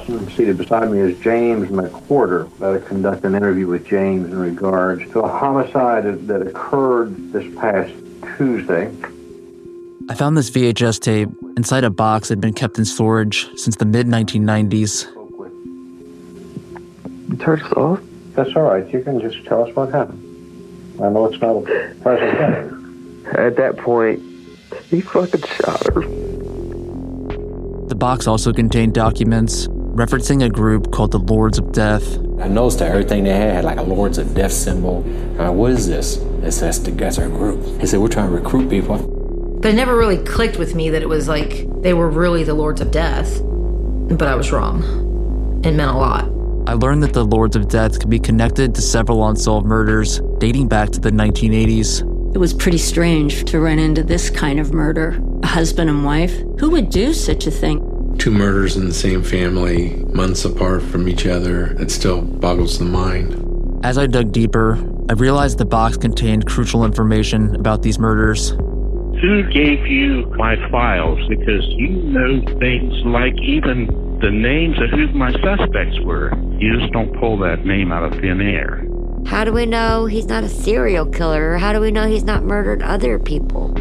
Seated beside me is James McWhorter. I conduct an interview with James in regards to a homicide that occurred this past Tuesday. I found this VHS tape inside a box that had been kept in storage since the mid-1990s. You turned us off? That's all right. You can just tell us what happened. I know it's not a pleasant thing. At that point, he fucking shot her. The box also contained documents referencing a group called the Lords of Death. I noticed that everything they had like a Lords of Death symbol. What is this? It says that's our group. He said, we're trying to recruit people. But it never really clicked with me that it was like they were really the Lords of Death. But I was wrong. It meant a lot. I learned that the Lords of Death could be connected to several unsolved murders dating back to the 1980s. It was pretty strange to run into this kind of murder. A husband and wife? Who would do such a thing? 2 murders in the same family, months apart from each other. It still boggles the mind. As I dug deeper, I realized the box contained crucial information about these murders. Who gave you my files? Because you know things like even the names of who my suspects were. You just don't pull that name out of thin air. How do we know he's not a serial killer? How do we know he's not murdered other people?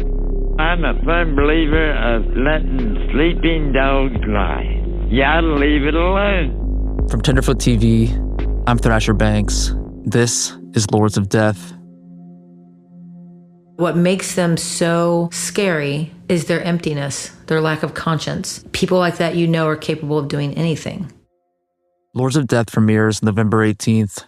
I'm a firm believer of letting sleeping dogs lie. You ought to leave it alone. From Tenderfoot TV, I'm Thrasher Banks. This is Lords of Death. What makes them so scary is their emptiness, their lack of conscience. People like that, you know, are capable of doing anything. Lords of Death premieres November 18th.